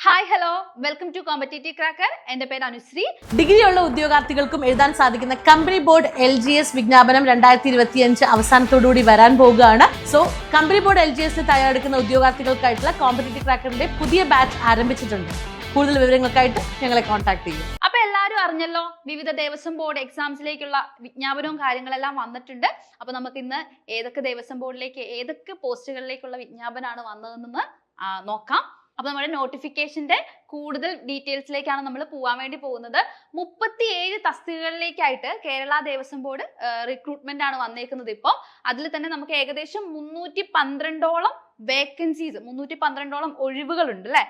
Hi hello welcome to competitive cracker. എൻ്റെ പേര് അനുശ്രീ. ഡിഗ്രിയുള്ള ഉദ്യോഗാർത്ഥികൾക്കും എഴുതാൻ സാധിക്കുന്ന കമ്പനി ബോർഡ് LGS വിജ്ഞാപനം 2025 അവസാനത്തോടുകൂടി വരാൻ പോവുകയാണ്. സോ കമ്പനി ബോർഡ് LGSന് തയ്യാറെടുക്കുന്ന ഉദ്യോഗാർത്ഥികൾക്കായിട്ടുള്ള കോമ്പറ്റേറ്റീവ് ക്രാക്കറിന്റെ പുതിയ ബാച്ച് ആരംഭിച്ചിട്ടുണ്ട്. കൂടുതൽ വിവരങ്ങൾക്കായിട്ട് ഞങ്ങളെ കോൺടാക്ട് ചെയ്യും. അപ്പൊ എല്ലാവരും അറിഞ്ഞല്ലോ, വിവിധ ദേവസ്വം ബോർഡ് എക്സാംസിലേക്കുള്ള വിജ്ഞാപനവും കാര്യങ്ങളെല്ലാം വന്നിട്ടുണ്ട്. അപ്പൊ നമുക്ക് ഇന്ന് ഏതൊക്കെ ദേവസ്വം ബോർഡിലേക്ക് ഏതൊക്കെ പോസ്റ്റുകളിലേക്കുള്ള വിജ്ഞാപനമാണ് വന്നതെന്ന് നോക്കാം. അപ്പൊ നമ്മുടെ നോട്ടിഫിക്കേഷന്റെ കൂടുതൽ ഡീറ്റെയിൽസിലേക്കാണ് നമ്മൾ പോകാൻ വേണ്ടി പോകുന്നത്. 37 തസ്തികകളിലേക്കായിട്ട് കേരള ദേവസ്വം ബോർഡ് റിക്രൂട്ട്മെന്റ് ആണ് വന്നേക്കുന്നത്. ഇപ്പോൾ അതിൽ തന്നെ നമുക്ക് ഏകദേശം 312ഓളം വേക്കൻസീസ്, 312ഓളം ഒഴിവുകളുണ്ട് അല്ലെ.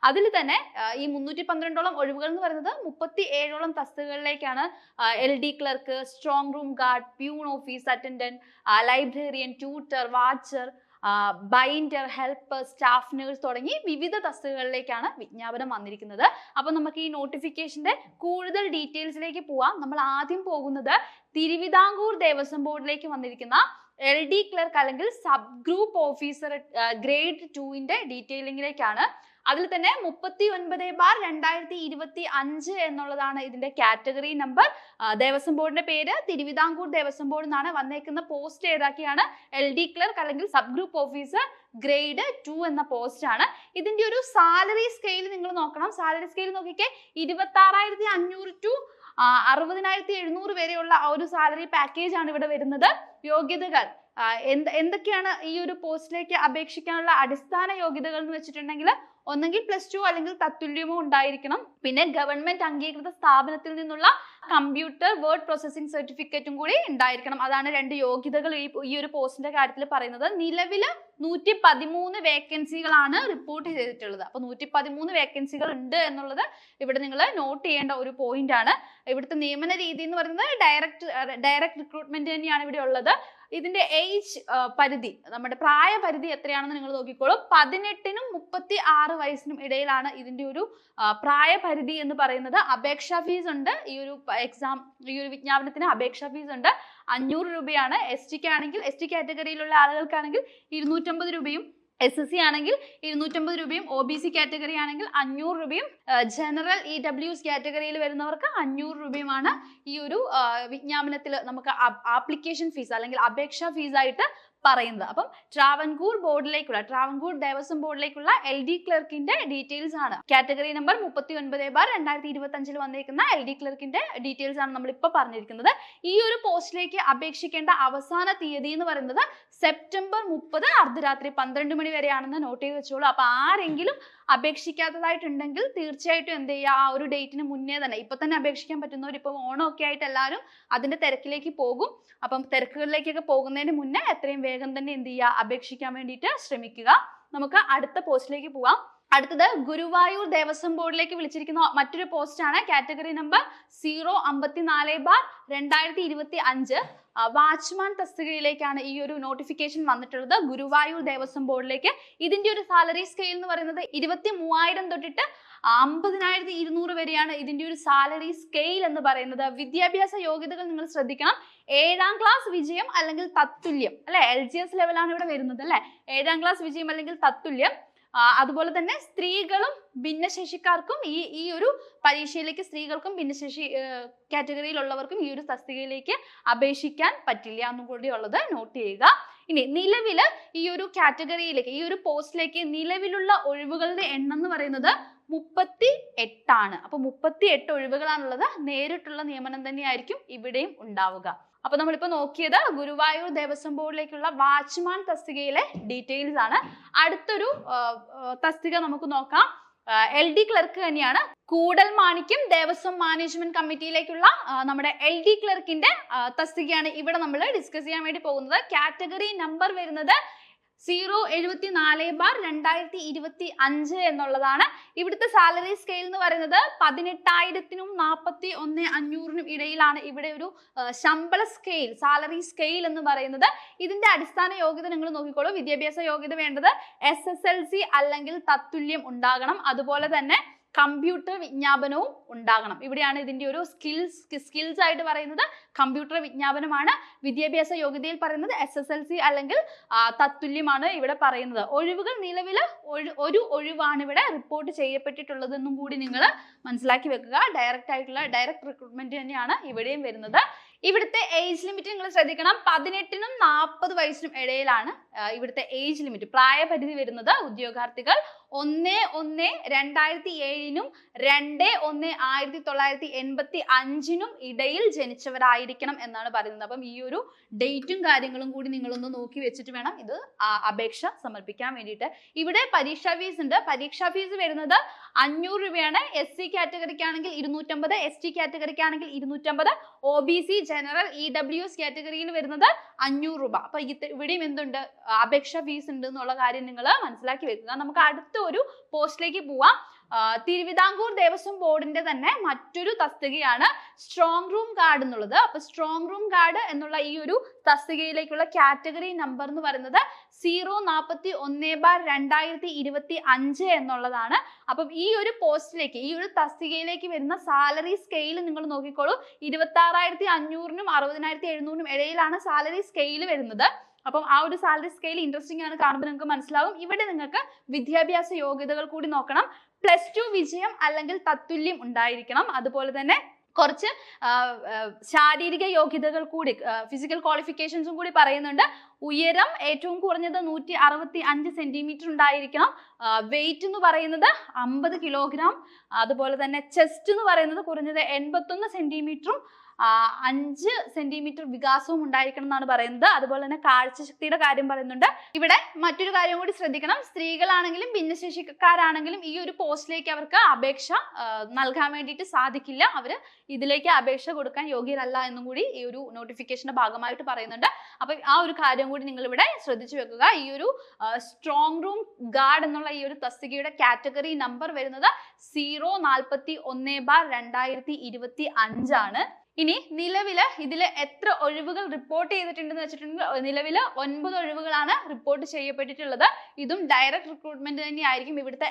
അതിൽ തന്നെ ഈ 312ഓളം ഒഴിവുകൾ എന്ന് പറയുന്നത് 37ഓളം തസ്തികകളിലേക്കാണ്. LD clerk, strong room guard, peon office attendant, librarian, tutor, watcher, binder, helper, staff nurse തുടങ്ങി വിവിധ തസ്തികകളിലേക്കാണ് വിജ്ഞാപനം വന്നിരിക്കുന്നത്. അപ്പൊ നമുക്ക് ഈ നോട്ടിഫിക്കേഷന്റെ കൂടുതൽ ഡീറ്റെയിൽസിലേക്ക് പോവാം. നമ്മൾ ആദ്യം പോകുന്നത് തിരുവിതാംകൂർ ദേവസ്വം ബോർഡിലേക്ക് വന്നിരിക്കുന്ന LD ക്ലർക്ക് അല്ലെങ്കിൽ സബ് ഗ്രൂപ്പ് ഓഫീസർ ഗ്രേഡ് 2ന്റെ ഡീറ്റെയിലിംഗിലേക്കാണ്. അതിൽ തന്നെ 39/2025 എന്നുള്ളതാണ് ഇതിന്റെ കാറ്റഗറി നമ്പർ. ദേവസ്വം ബോർഡിന്റെ പേര് തിരുവിതാംകൂർ ദേവസ്വം ബോർഡ് എന്നാണ്. വന്നേക്കുന്ന പോസ്റ്റ് ഏതാക്കിയാണ് LD ക്ലർക്ക് അല്ലെങ്കിൽ സബ് ഗ്രൂപ്പ് ഓഫീസർ ഗ്രേഡ് 2 എന്ന പോസ്റ്റ് ആണ്. ഇതിന്റെ ഒരു സാലറി സ്കെയിൽ നിങ്ങൾ നോക്കണം. സാലറി സ്കെയിൽ നോക്കിക്കേ, 26,500 ടു 60,700 വരെയുള്ള ആ ഒരു സാലറി പാക്കേജ് ആണ് ഇവിടെ വരുന്നത്. യോഗ്യതകൾ എന്തൊക്കെയാണ് ഈ ഒരു പോസ്റ്റിലേക്ക് അപേക്ഷിക്കാനുള്ള അടിസ്ഥാന യോഗ്യതകൾ എന്ന് വെച്ചിട്ടുണ്ടെങ്കിൽ, ഒന്നെങ്കിൽ +2 അല്ലെങ്കിൽ തത്തുല്യമോ ഉണ്ടായിരിക്കണം. പിന്നെ ഗവൺമെന്റ് അംഗീകൃത സ്ഥാപനത്തിൽ നിന്നുള്ള കമ്പ്യൂട്ടർ വേർഡ് പ്രോസസ്സിംഗ് സർട്ടിഫിക്കറ്റും കൂടി ഉണ്ടായിരിക്കണം. അതാണ് 2 യോഗ്യതകൾ ഈ ഒരു പോസ്റ്റിന്റെ കാര്യത്തിൽ പറയുന്നത്. നിലവില് 113 വേക്കൻസികളാണ് റിപ്പോർട്ട് ചെയ്തിട്ടുള്ളത്. അപ്പൊ 113 വേക്കൻസികൾ ഉണ്ട് എന്നുള്ളത് ഇവിടെ നിങ്ങൾ നോട്ട് ചെയ്യേണ്ട ഒരു പോയിന്റ് ആണ്. ഇവിടുത്തെ നിയമന രീതി എന്ന് പറയുന്നത് ഡയറക്റ്റ് റിക്രൂട്ട്മെന്റ് തന്നെയാണ് ഇവിടെ ഉള്ളത്. ഇതിന്റെ ഏജ് പരിധി, നമ്മുടെ പ്രായ പരിധി എത്രയാണെന്ന് നിങ്ങൾ നോക്കിക്കോളൂ. 18നും 36 വയസ്സിനും ഇടയിലാണ് ഇതിന്റെ ഒരു പ്രായപരിധി എന്ന് പറയുന്നത്. അപേക്ഷാ ഫീസ് ഉണ്ട്. ഈ ഒരു വിജ്ഞാപനത്തിന് അപേക്ഷാ ഫീസ് ഉണ്ട്. 500 രൂപയാണ്. ST കാറ്റഗറിയിലുള്ള ആളുകൾക്കാണെങ്കിൽ 250 രൂപയും, SSC ആണെങ്കിൽ 250 രൂപയും, OBC കാറ്റഗറി ആണെങ്കിൽ 500 രൂപയും, ജനറൽ EWS കാറ്റഗറിയിൽ വരുന്നവർക്ക് 500 രൂപയുമാണ് ഈ ഒരു വിജ്ഞാപനത്തിൽ നമുക്ക് ആപ്ലിക്കേഷൻ ഫീസ് അല്ലെങ്കിൽ അപേക്ഷാ ഫീസ് ആയിട്ട് പറയുന്നത്. അപ്പം ട്രാവൻകൂർ ദേവസ്വം ബോർഡിലേക്കുള്ള LD ക്ലർക്കിന്റെ ഡീറ്റെയിൽസ് ആണ്. കാറ്റഗറി നമ്പർ 39/2025 വന്നിരിക്കുന്ന LD ക്ലർക്കിന്റെ ഡീറ്റെയിൽസ് ആണ് നമ്മൾ ഇപ്പൊ പറഞ്ഞിരിക്കുന്നത്. ഈ ഒരു പോസ്റ്റിലേക്ക് അപേക്ഷിക്കേണ്ട അവസാന തീയതി എന്ന് പറയുന്നത് സെപ്റ്റംബർ 30 അർദ്ധരാത്രി 12 മണി വരെയാണെന്ന് നോട്ട് ചെയ്ത് വെച്ചോളൂ. അപ്പൊ ആരെങ്കിലും അപേക്ഷിക്കാത്തതായിട്ടുണ്ടെങ്കിൽ തീർച്ചയായിട്ടും എന്ത് ചെയ്യുക, ആ ഒരു ഡേറ്റിന് മുന്നേ തന്നെ, ഇപ്പൊ തന്നെ അപേക്ഷിക്കാൻ പറ്റുന്നവർ, ഇപ്പം ഓണമൊക്കെ ആയിട്ട് എല്ലാവരും അതിന്റെ തിരക്കിലേക്ക് പോകും. അപ്പം തിരക്കുകളിലേക്കൊക്കെ പോകുന്നതിന് മുന്നേ എത്രയും വേഗം തന്നെ എന്ത് ചെയ്യുക, അപേക്ഷിക്കാൻ വേണ്ടിയിട്ട് ശ്രമിക്കുക. നമുക്ക് അടുത്ത പോസ്റ്റിലേക്ക് പോവാം. അടുത്തത് ഗുരുവായൂർ ദേവസ്വം ബോർഡിലേക്ക് വിളിച്ചിരിക്കുന്ന മറ്റൊരു പോസ്റ്റ് ആണ്. കാറ്റഗറി നമ്പർ 054/2025 വാച്ച്മാൻ തസ്തികയിലേക്കാണ് ഈ ഒരു നോട്ടിഫിക്കേഷൻ വന്നിട്ടുള്ളത്. ഗുരുവായൂർ ദേവസ്വം ബോർഡിലേക്ക് ഇതിന്റെ ഒരു സാലറി സ്കെയിൽ എന്ന് പറയുന്നത് 23,000 തൊട്ടിട്ട് 50,200 വരെയാണ് ഇതിന്റെ ഒരു സാലറി സ്കെയിൽ എന്ന് പറയുന്നത്. വിദ്യാഭ്യാസ യോഗ്യതകൾ നിങ്ങൾ ശ്രദ്ധിക്കണം. 7ാം ക്ലാസ് വിജയം അല്ലെങ്കിൽ തത്തുല്യം അല്ലെ, LGS ലെവലാണ് ഇവിടെ വരുന്നത് അല്ലെ. 7ാം ക്ലാസ് വിജയം അല്ലെങ്കിൽ തത്തുല്യം. അതുപോലെ തന്നെ സ്ത്രീകളും ഭിന്നശേഷിക്കാർക്കും ഈ ഒരു പരീക്ഷയിലേക്ക്, സ്ത്രീകൾക്കും ഭിന്നശേഷി കാറ്റഗറിയിലുള്ളവർക്കും ഈ ഒരു തസ്തികയിലേക്ക് അപേക്ഷിക്കാൻ പറ്റില്ല എന്നും കൂടി ഉള്ളത് നോട്ട് ചെയ്യുക. ഇനി നിലവില് ഈ ഒരു കാറ്റഗറിയിലേക്ക്, ഈ ഒരു പോസ്റ്റിലേക്ക് നിലവിലുള്ള ഒഴിവുകളുടെ എണ്ണം എന്ന് പറയുന്നത് 38 ആണ്. അപ്പൊ 38 ഒഴിവുകളാണുള്ളത്. നേരിട്ടുള്ള നിയമനം തന്നെയായിരിക്കും ഇവിടെയും ഉണ്ടാവുക. അപ്പൊ നമ്മളിപ്പോ നോക്കിയത് ഗുരുവായൂർ ദേവസ്വം ബോർഡിലേക്കുള്ള വാച്ച്മാൻ തസ്തികയിലെ ഡീറ്റെയിൽസ് ആണ്. അടുത്തൊരു തസ്തിക നമുക്ക് നോക്കാം. LD ക്ലർക്ക് തന്നെയാണ്. കൂടൽമാണിക്യം ദേവസ്വം മാനേജ്മെന്റ് കമ്മിറ്റിയിലേക്കുള്ള നമ്മുടെ LD ക്ലർക്കിന്റെ തസ്തികയാണ് ഇവിടെ നമ്മൾ ഡിസ്കസ് ചെയ്യാൻ വേണ്ടി പോകുന്നത്. കാറ്റഗറി നമ്പർ വരുന്നത് 074/2025 എന്നുള്ളതാണ്. ഇവിടുത്തെ സാലറി സ്കെയിൽ എന്ന് പറയുന്നത് 18,000-നും 41,500-നും ഇടയിലാണ് ഇവിടെ ഒരു ശമ്പള സ്കെയിൽ, സാലറി സ്കെയിൽ എന്ന് പറയുന്നത്. ഇതിന്റെ അടിസ്ഥാന യോഗ്യത നിങ്ങൾ നോക്കിക്കോളൂ. വിദ്യാഭ്യാസ യോഗ്യത വേണ്ടത് SSLC അല്ലെങ്കിൽ തത്തുല്യം ഉണ്ടാകണം. അതുപോലെ തന്നെ കമ്പ്യൂട്ടർ വിജ്ഞാപനവും ഉണ്ടാകണം. ഇവിടെയാണ് ഇതിന്റെ ഒരു സ്കിൽസ് ആയിട്ട് പറയുന്നത് കമ്പ്യൂട്ടർ വിജ്ഞാപനമാണ്. വിദ്യാഭ്യാസ യോഗ്യതയിൽ പറയുന്നത് SSLC അല്ലെങ്കിൽ തത്തുല്യമാണ് ഇവിടെ പറയുന്നത്. ഒഴിവുകൾ നിലവിൽ ഒരു ഒഴിവാണ് ഇവിടെ റിപ്പോർട്ട് ചെയ്യപ്പെട്ടിട്ടുള്ളതെന്നും കൂടി നിങ്ങൾ മനസ്സിലാക്കി വെക്കുക. ഡയറക്റ്റ് റിക്രൂട്ട്മെന്റ് തന്നെയാണ് ഇവിടെയും വരുന്നത്. ഇവിടുത്തെ ഏജ് ലിമിറ്റ് നിങ്ങൾ ശ്രദ്ധിക്കണം. 18നും 40 വയസ്സിനും ഇടയിലാണ് ഇവിടുത്തെ ഏജ് ലിമിറ്റ്, പ്രായപരിധി വരുന്നത്. ഉദ്യോഗാർത്ഥികൾ 1/1/2007 2/1/1985 ഇടയിൽ ജനിച്ചവരായിരിക്കണം എന്നാണ് പറയുന്നത്. അപ്പം ഈ ഒരു ഡേറ്റും കാര്യങ്ങളും കൂടി നിങ്ങളൊന്ന് നോക്കി വെച്ചിട്ട് വേണം ഇത് അപേക്ഷ സമർപ്പിക്കാൻ വേണ്ടിയിട്ട്. ഇവിടെ പരീക്ഷാ ഫീസ് ഉണ്ട്. പരീക്ഷാ ഫീസ് വരുന്നത് 500 രൂപയാണ്. SC കാറ്റഗറിക്കാണെങ്കിൽ 250, ST കാറ്റഗറിക്കാണെങ്കിൽ 250, OBC general EWS കാറ്റഗറിയിൽ വരുന്നത് 500 രൂപ. അപ്പൊ ഇവിടെയും എന്തുണ്ട്, അപേക്ഷാ ഫീസ് ഉണ്ട് എന്നുള്ള കാര്യം നിങ്ങൾ മനസ്സിലാക്കി വെക്കുക. നമുക്ക് അടുത്ത ഒരു പോസ്റ്റിലേക്ക് പോവാം. തിരുവിതാംകൂർ ദേവസ്വം ബോർഡിന്റെ തന്നെ മറ്റൊരു തസ്തികയാണ് സ്ട്രോങ് റൂം ഗാർഡ് എന്നുള്ളത്. അപ്പൊ സ്ട്രോങ് റൂം ഗാർഡ് എന്നുള്ള ഈ ഒരു തസ്തികയിലേക്കുള്ള കാറ്റഗറി നമ്പർ എന്ന് പറയുന്നത് 041/2025 എന്നുള്ളതാണ്. അപ്പം ഈ ഒരു പോസ്റ്റിലേക്ക്, ഈ ഒരു തസ്തികയിലേക്ക് വരുന്ന സാലറി സ്കെയിൽ നിങ്ങൾ നോക്കിക്കോളൂ. 26,500നും 60,700നും ഇടയിലാണ് സാലറി സ്കെയിൽ വരുന്നത്. അപ്പം ആ ഒരു സാലറി സ്കെയിൽ ഇൻട്രസ്റ്റിംഗ് ആണ്, കാണുമ്പോൾ നിങ്ങൾക്ക് മനസ്സിലാവും. ഇവിടെ നിങ്ങൾക്ക് വിദ്യാഭ്യാസ യോഗ്യതകൾ കൂടി നോക്കണം. +2 വിജയം അല്ലെങ്കിൽ തത്തുല്യം ഉണ്ടായിരിക്കണം. അതുപോലെ തന്നെ കുറച്ച് ശാരീരിക യോഗ്യതകൾ കൂടി, ഫിസിക്കൽ ക്വാളിഫിക്കേഷൻസും കൂടി പറയുന്നുണ്ട്. ഉയരം ഏറ്റവും കുറഞ്ഞത് 165 സെന്റിമീറ്റർ ഉണ്ടായിരിക്കണം. വെയിറ്റ് എന്ന് പറയുന്നത് 50 കിലോഗ്രാം. അതുപോലെ തന്നെ ചെസ്റ്റ് എന്ന് പറയുന്നത് കുറഞ്ഞത് 81 സെന്റിമീറ്ററും 5 സെന്റിമീറ്റർ വികാസവും ഉണ്ടായിരിക്കണം എന്നാണ് പറയുന്നത്. അതുപോലെ തന്നെ കാഴ്ചശക്തിയുടെ കാര്യം പറയുന്നുണ്ട്. ഇവിടെ മറ്റൊരു കാര്യം കൂടി ശ്രദ്ധിക്കണം. സ്ത്രീകളാണെങ്കിലും ഭിന്നശേഷിക്കാരാണെങ്കിലും ഈ ഒരു പോസ്റ്റിലേക്ക് അവർക്ക് അപേക്ഷ നൽകാൻ വേണ്ടിയിട്ട് സാധിക്കില്ല. അവര് ഇതിലേക്ക് അപേക്ഷ കൊടുക്കാൻ യോഗ്യരല്ല എന്നും കൂടി ഈ ഒരു നോട്ടിഫിക്കേഷന്റെ ഭാഗമായിട്ട് പറയുന്നുണ്ട്. അപ്പൊ ആ ഒരു കാര്യം കൂടി നിങ്ങൾ ഇവിടെ ശ്രദ്ധിച്ചു വെക്കുക. ഈ ഒരു സ്ട്രോങ് റൂം ഗാർഡ് എന്നുള്ള ഈ ഒരു തസ്തികയുടെ കാറ്റഗറി നമ്പർ വരുന്നത് 041/2025 ആണ്. ഇനി നിലവില് ഇതില് എത്ര ഒഴിവുകൾ റിപ്പോർട്ട് ചെയ്തിട്ടുണ്ടെന്ന് വെച്ചിട്ടുണ്ടെങ്കിൽ നിലവില് 9 ഒഴിവുകളാണ് റിപ്പോർട്ട് ചെയ്യപ്പെട്ടിട്ടുള്ളത്. ഇതും ഡയറക്റ്റ് റിക്രൂട്ട്മെന്റ് തന്നെയായിരിക്കും. ഇവിടുത്തെ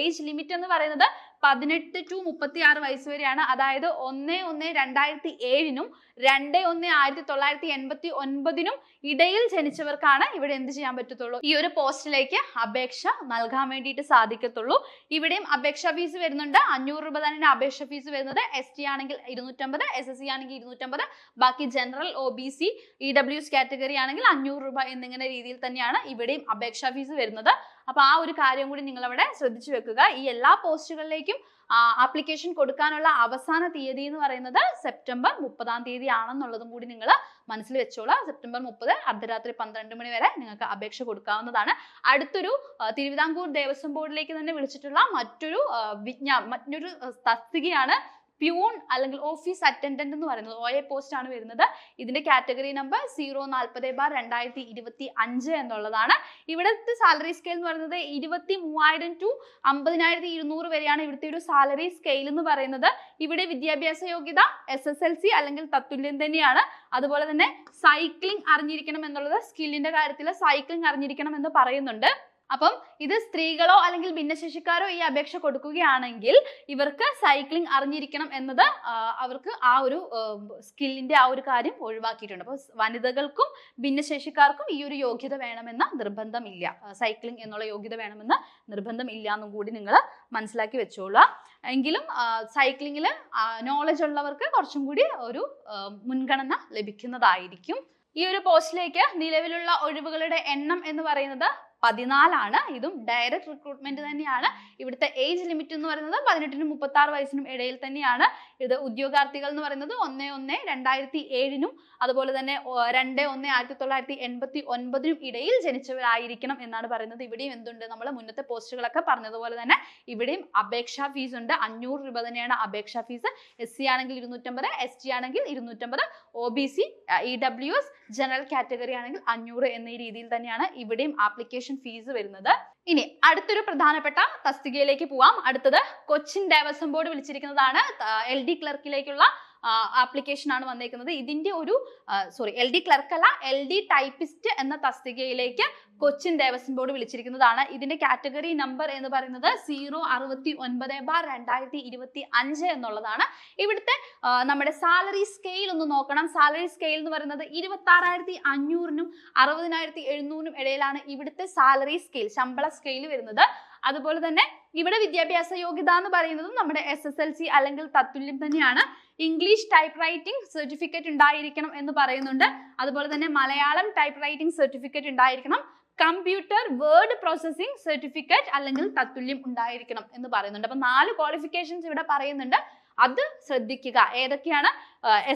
ഏജ് ലിമിറ്റ് എന്ന് പറയുന്നത് 18 to 36 വയസ്സ് വരെയാണ്. അതായത് 1/1/2007നും 2/1/1989നും ഇടയിൽ ജനിച്ചവർക്കാണ് ഇവിടെ എന്ത് ചെയ്യാൻ പറ്റത്തുള്ളൂ, ഈ ഒരു പോസ്റ്റിലേക്ക് അപേക്ഷ നൽകാൻ വേണ്ടിയിട്ട് സാധിക്കത്തുള്ളൂ. ഇവിടെയും അപേക്ഷാ ഫീസ് വരുന്നുണ്ട്. 500 രൂപ തന്നെ അപേക്ഷ ഫീസ് വരുന്നത്. ST ആണെങ്കിൽ 250, SSC ആണെങ്കിൽ 250, ബാക്കി ജനറൽ, OBC, EWS കാറ്റഗറി ആണെങ്കിൽ 500 രൂപ എന്നിങ്ങനെ രീതിയിൽ തന്നെയാണ് ഇവിടെയും അപേക്ഷാ ഫീസ് വരുന്നത്. അപ്പൊ ആ ഒരു കാര്യം കൂടി നിങ്ങൾ അവിടെ ശ്രദ്ധിച്ചു വെക്കുക. ഈ എല്ലാ പോസ്റ്റുകളിലേക്കും ആപ്ലിക്കേഷൻ കൊടുക്കാനുള്ള അവസാന തീയതി എന്ന് പറയുന്നത് സെപ്റ്റംബർ 30 ആണെന്നുള്ളതും കൂടി നിങ്ങൾ മനസ്സിൽ വെച്ചോളാം. സെപ്റ്റംബർ 30 അർദ്ധരാത്രി 12 മണി വരെ നിങ്ങൾക്ക് അപേക്ഷ കൊടുക്കാവുന്നതാണ്. അടുത്തൊരു തിരുവിതാംകൂർ ദേവസ്വം ബോർഡിലേക്ക് തന്നെ വിളിച്ചിട്ടുള്ള മറ്റൊരു തസ്തികയാണ് പ്യൂൺ അല്ലെങ്കിൽ ഓഫീസ് അറ്റൻഡന്റ് എന്ന് പറയുന്നത്. OA പോസ്റ്റ് ആണ് വരുന്നത്. ഇതിന്റെ കാറ്റഗറി നമ്പർ 040/2025 എന്നുള്ളതാണ്. ഇവിടുത്തെ സാലറി സ്കെയിൽ എന്ന് പറയുന്നത് 23,000 to 50,200 വരെയാണ് ഇവിടുത്തെ ഒരു സാലറി സ്കെയിൽ എന്ന് പറയുന്നത്. ഇവിടെ വിദ്യാഭ്യാസ യോഗ്യത SSLC അല്ലെങ്കിൽ തത്തുല്യം തന്നെയാണ്. അതുപോലെ തന്നെ സൈക്ലിംഗ് അറിഞ്ഞിരിക്കണം എന്നുള്ളത്, സ്കില്ലിന്റെ കാര്യത്തിൽ സൈക്ലിംഗ് അറിഞ്ഞിരിക്കണം എന്ന് പറയുന്നുണ്ട്. അപ്പം ഇത് സ്ത്രീകളോ അല്ലെങ്കിൽ ഭിന്നശേഷിക്കാരോ ഈ അപേക്ഷ കൊടുക്കുകയാണെങ്കിൽ ഇവർക്ക് സൈക്ലിംഗ് അറിഞ്ഞിരിക്കണം എന്നത് അവർക്ക് ആ ഒരു സ്കില്ലിന്റെ ആ ഒരു കാര്യം ഒഴിവാക്കിയിട്ടുണ്ട്. അപ്പോൾ വനിതകൾക്കും ഭിന്നശേഷിക്കാർക്കും ഈ ഒരു യോഗ്യത വേണമെന്ന നിർബന്ധമില്ല. സൈക്ലിംഗ് എന്നുള്ള യോഗ്യത വേണമെന്ന് നിർബന്ധമില്ല എന്നും കൂടി നിങ്ങൾ മനസ്സിലാക്കി വെച്ചോളൂ. എങ്കിലും സൈക്ലിങ്ങിൽ നോളജ് ഉള്ളവർക്ക് കുറച്ചും കൂടി ഒരു മുൻഗണന ലഭിക്കുന്നതായിരിക്കും. ഈ ഒരു പോസ്റ്റിലേക്ക് നിലവിലുള്ള ഒഴിവുകളുടെ എണ്ണം എന്ന് പറയുന്നത് 14 ആണ്. ഇതും ഡയറക്റ്റ് റിക്രൂട്ട്മെന്റ് തന്നെയാണ്. ഇവിടുത്തെ ഏജ് ലിമിറ്റ് എന്ന് പറയുന്നത് 18നും 36 വയസ്സിനും ഇടയിൽ തന്നെയാണ്. ഇത് ഉദ്യോഗാർത്ഥികൾ എന്ന് പറയുന്നത് 1/1/2007നും അതുപോലെ തന്നെ 2/1/1989നും ഇടയിൽ ജനിച്ചവരായിരിക്കണം എന്നാണ് പറയുന്നത്. ഇവിടെയും എന്തുണ്ട്, നമ്മൾ മുന്നത്തെ പോസ്റ്റുകളൊക്കെ പറഞ്ഞതുപോലെ തന്നെ ഇവിടെയും അപേക്ഷാ ഫീസ് ഉണ്ട്. 500 രൂപ തന്നെയാണ് അപേക്ഷാ ഫീസ്. SC ആണെങ്കിൽ 250, ST ആണെങ്കിൽ 250, OBC, EWS ജനറൽ കാറ്റഗറി ആണെങ്കിൽ 500 എന്ന രീതിയിൽ തന്നെയാണ് ഇവിടെയും ആപ്ലിക്കേഷൻ ഫീസ് വരുന്നത്. ഇനി അടുത്തൊരു പ്രധാനപ്പെട്ട തസ്തികയിലേക്ക് പോവാം. അടുത്തത് കൊച്ചിൻ ദേവസ്വം ബോർഡ് വിളിച്ചിരിക്കുന്നതാണ് LD ക്ലർക്കിലേക്കുള്ള ആപ്ലിക്കേഷൻ ആണ് വന്നേക്കുന്നത്. ഇതിന്റെ ഒരു LD ക്ലർക്ക് അല്ല, LD ടൈപ്പിസ്റ്റ് എന്ന തസ്തികയിലേക്ക് കൊച്ചിൻ ദേവസ്വം ബോർഡ് വിളിച്ചിരിക്കുന്നതാണ്. ഇതിന്റെ കാറ്റഗറി നമ്പർ എന്ന് പറയുന്നത് 069/2025 എന്നുള്ളതാണ്. ഇവിടുത്തെ നമ്മുടെ സാലറി സ്കെയിൽ ഒന്ന് നോക്കണം. സാലറി സ്കെയിൽ എന്ന് പറയുന്നത് 26,500-നും 60,700-നും ഇടയിലാണ് ഇവിടുത്തെ സാലറി സ്കെയിൽ, ശമ്പള സ്കെയിൽ വരുന്നത്. അതുപോലെ തന്നെ ഇവിടെ വിദ്യാഭ്യാസ യോഗ്യത എന്ന് പറയുന്നതും നമ്മുടെ SSLC അല്ലെങ്കിൽ തത്തുല്യം തന്നെയാണ്. ഇംഗ്ലീഷ് ടൈപ്പ് റൈറ്റിംഗ് സർട്ടിഫിക്കറ്റ് ഉണ്ടായിരിക്കണം എന്ന് പറയുന്നുണ്ട്. അതുപോലെ തന്നെ മലയാളം ടൈപ്പ് റൈറ്റിംഗ് സർട്ടിഫിക്കറ്റ് ഉണ്ടായിരിക്കണം. കമ്പ്യൂട്ടർ വേർഡ് പ്രോസസ്സിംഗ് സർട്ടിഫിക്കറ്റ് അല്ലെങ്കിൽ തത്തുല്യം ഉണ്ടായിരിക്കണം എന്ന് പറയുന്നുണ്ട്. അപ്പൊ 4 ക്വാളിഫിക്കേഷൻസ് ഇവിടെ പറയുന്നുണ്ട്. അത് ശ്രദ്ധിക്കുക. ഏതൊക്കെയാണ്?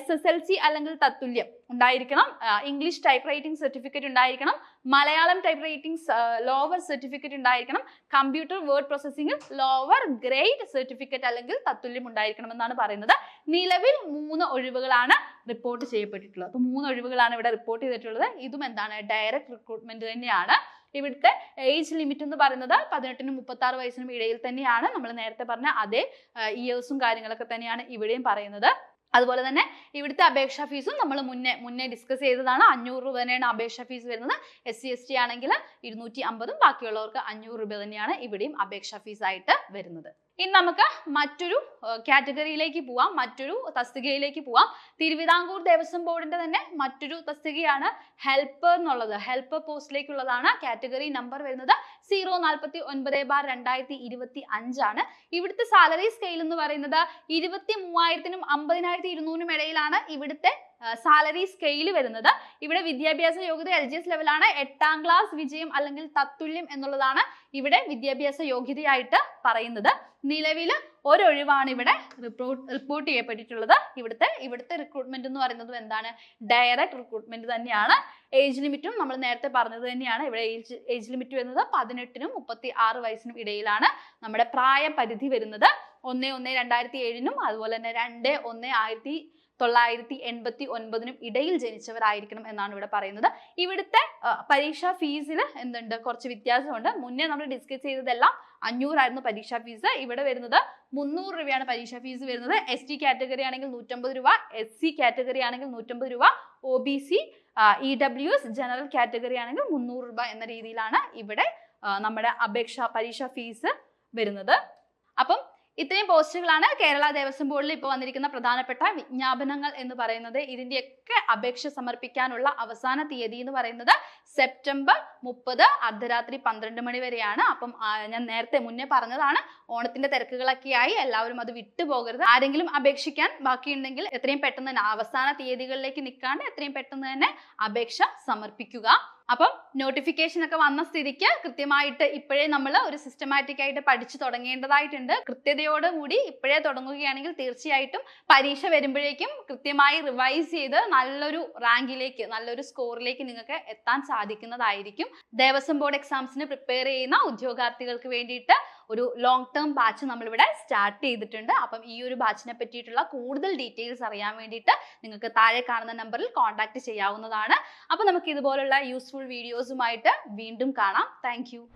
SSLC അല്ലെങ്കിൽ തത്തുല്യം ഉണ്ടായിരിക്കണം, ഇംഗ്ലീഷ് ടൈപ്പ് റൈറ്റിംഗ് സർട്ടിഫിക്കറ്റ് ഉണ്ടായിരിക്കണം, Malayalam type writing lower certificate ഉണ്ടായിരിക്കണം, കമ്പ്യൂട്ടർ വേർഡ് പ്രോസസ്സിംഗിൽ ലോവർ ഗ്രേഡ് സർട്ടിഫിക്കറ്റ് അല്ലെങ്കിൽ തത്തുല്യം ഉണ്ടായിരിക്കണം എന്നാണ് പറയുന്നത്. നിലവിൽ 3 ഒഴിവുകളാണ് റിപ്പോർട്ട് ചെയ്യപ്പെട്ടിട്ടുള്ളത്. അപ്പൊ 3 ഒഴിവുകളാണ് ഇവിടെ റിപ്പോർട്ട് ചെയ്തിട്ടുള്ളത്. ഇതും എന്താണ്? ഡയറക്റ്റ് റിക്രൂട്ട്മെന്റ് തന്നെയാണ്. ഇവിടുത്തെ ഏജ് ലിമിറ്റ് എന്ന് പറയുന്നത് 18-നും 36 വയസ്സിനും ഇടയിൽ തന്നെയാണ്. നമ്മൾ നേരത്തെ പറഞ്ഞ അതേ ഇയേഴ്സും കാര്യങ്ങളൊക്കെ തന്നെയാണ് ഇവിടെയും പറയുന്നത്. അതുപോലെ തന്നെ ഇവിടുത്തെ അപേക്ഷാ ഫീസും നമ്മൾ മുന്നേ ഡിസ്കസ് ചെയ്തതാണ്. 500 രൂപ തന്നെയാണ് അപേക്ഷാ ഫീസ് വരുന്നത്. SC/ST ആണെങ്കിൽ 250-ഉം ബാക്കിയുള്ളവർക്ക് 500 രൂപ തന്നെയാണ് ഇവിടെയും അപേക്ഷാ ഫീസ് ആയിട്ട് വരുന്നത്. ഇനി നമുക്ക് മറ്റൊരു കാറ്റഗറിയിലേക്ക് പോവാം, മറ്റൊരു തസ്തികയിലേക്ക് പോവാം. തിരുവിതാംകൂർ ദേവസ്വം ബോർഡിന്റെ തന്നെ മറ്റൊരു തസ്തികയാണ് ഹെൽപ്പർ എന്നുള്ളത്. ഹെൽപ്പർ പോസ്റ്റിലേക്കുള്ളതാണ്. കാറ്റഗറി നമ്പർ വരുന്നത് 049/2025 ആണ്. ഇവിടുത്തെ സാലറി സ്കെയിൽ എന്ന് പറയുന്നത് 23,000-നും 50,200-നും ഇടയിലാണ് ഇവിടുത്തെ സാലറി സ്കെയിൽ വരുന്നത്. ഇവിടെ വിദ്യാഭ്യാസ യോഗ്യത LGS ലെവലാണ്. 8ാം ക്ലാസ് വിജയം അല്ലെങ്കിൽ തത്തുല്യം എന്നുള്ളതാണ് ഇവിടെ വിദ്യാഭ്യാസ യോഗ്യതയായിട്ട് പറയുന്നത്. നിലവിൽ ഒരൊഴിവാണ് ഇവിടെ റിപ്പോർട്ട് ചെയ്യപ്പെട്ടിട്ടുള്ളത്. ഇവിടുത്തെ റിക്രൂട്ട്മെന്റ് എന്ന് പറയുന്നത് എന്താണ്? ഡയറക്റ്റ് റിക്രൂട്ട്മെന്റ് തന്നെയാണ്. ഏജ് ലിമിറ്റും നമ്മൾ നേരത്തെ പറഞ്ഞത് തന്നെയാണ്. ഇവിടെ ഏജ് ലിമിറ്റ് വരുന്നത് 18-നും 36 വയസ്സിനും ഇടയിലാണ് നമ്മുടെ പ്രായപരിധി വരുന്നത്. 1/1/2007-നും അതുപോലെ തന്നെ 2/1/1989-നും ഇടയിൽ ജനിച്ചവരായിരിക്കണം എന്നാണ് ഇവിടെ പറയുന്നത്. ഇവിടുത്തെ പരീക്ഷാ ഫീസിൽ എന്തുണ്ട്? കുറച്ച് വ്യത്യാസമുണ്ട്. മുന്നേ നമ്മൾ ഡിസ്കസ് ചെയ്തതെല്ലാം 500 ആയിരുന്നു പരീക്ഷാ ഫീസ്. ഇവിടെ വരുന്നത് 300 രൂപയാണ് പരീക്ഷാ ഫീസ് വരുന്നത്. ST കാറ്റഗറി ആണെങ്കിൽ 150 രൂപ, SC കാറ്റഗറി ആണെങ്കിൽ 150 രൂപ, OBC EWS ജനറൽ കാറ്റഗറി ആണെങ്കിൽ 300 രൂപ എന്ന രീതിയിലാണ് ഇവിടെ നമ്മുടെ പരീക്ഷാ ഫീസ് വരുന്നത്. അപ്പം ഇത്രയും പോസ്റ്റുകളാണ് കേരള ദേവസ്വം ബോർഡിൽ ഇപ്പോൾ വന്നിരിക്കുന്ന പ്രധാനപ്പെട്ട വിജ്ഞാപനങ്ങൾ എന്ന് പറയുന്നത്. ഇതിന്റെയൊക്കെ അപേക്ഷ സമർപ്പിക്കാനുള്ള അവസാന തീയതി എന്ന് പറയുന്നത് സെപ്റ്റംബർ 30 അർദ്ധരാത്രി 12 മണി വരെയാണ്. അപ്പം ഞാൻ നേരത്തെ മുന്നേ പറഞ്ഞതാണ്, ഓണത്തിന്റെ തിരക്കുകളൊക്കെയായി എല്ലാവരും അത് വിട്ടുപോകരുത്. ആരെങ്കിലും അപേക്ഷിക്കാൻ ബാക്കിയുണ്ടെങ്കിൽ എത്രയും പെട്ടെന്ന് തന്നെ അവസാന തീയതികളിലേക്ക് നിൽക്കാണ്ട് എത്രയും പെട്ടെന്ന് തന്നെ അപേക്ഷ സമർപ്പിക്കുക. അപ്പം നോട്ടിഫിക്കേഷൻ ഒക്കെ വന്ന സ്ഥിതിക്ക് കൃത്യമായിട്ട് ഇപ്പോഴേ നമ്മൾ ഒരു സിസ്റ്റമാറ്റിക് ആയിട്ട് പഠിച്ചു തുടങ്ങേണ്ടതായിട്ടുണ്ട്. കൃത്യതയോടുകൂടി ഇപ്പോഴേ തുടങ്ങുകയാണെങ്കിൽ തീർച്ചയായിട്ടും പരീക്ഷ വരുമ്പോഴേക്കും കൃത്യമായി റിവൈസ് ചെയ്ത് നല്ലൊരു റാങ്കിലേക്ക്, നല്ലൊരു സ്കോറിലേക്ക് നിങ്ങൾക്ക് എത്താൻ സാധിക്കുന്നതായിരിക്കും. ദേവസ്വം ബോർഡ് എക്സാംസിന് പ്രിപ്പയർ ചെയ്യുന്ന ഉദ്യോഗാർത്ഥികൾക്ക് വേണ്ടിയിട്ട് ഒരു ലോങ് ടേം ബാച്ച് നമ്മളിവിടെ സ്റ്റാർട്ട് ചെയ്തിട്ടുണ്ട്. അപ്പം ഈ ഒരു ബാച്ചിനെ പറ്റിയിട്ടുള്ള കൂടുതൽ ഡീറ്റെയിൽസ് അറിയാൻ വേണ്ടിയിട്ട് നിങ്ങൾക്ക് താഴെ കാണുന്ന നമ്പറിൽ കോൺടാക്ട് ചെയ്യാവുന്നതാണ്. അപ്പോൾ നമുക്ക് ഇതുപോലുള്ള യൂസ്ഫുൾ വീഡിയോസുമായിട്ട് വീണ്ടും കാണാം. താങ്ക്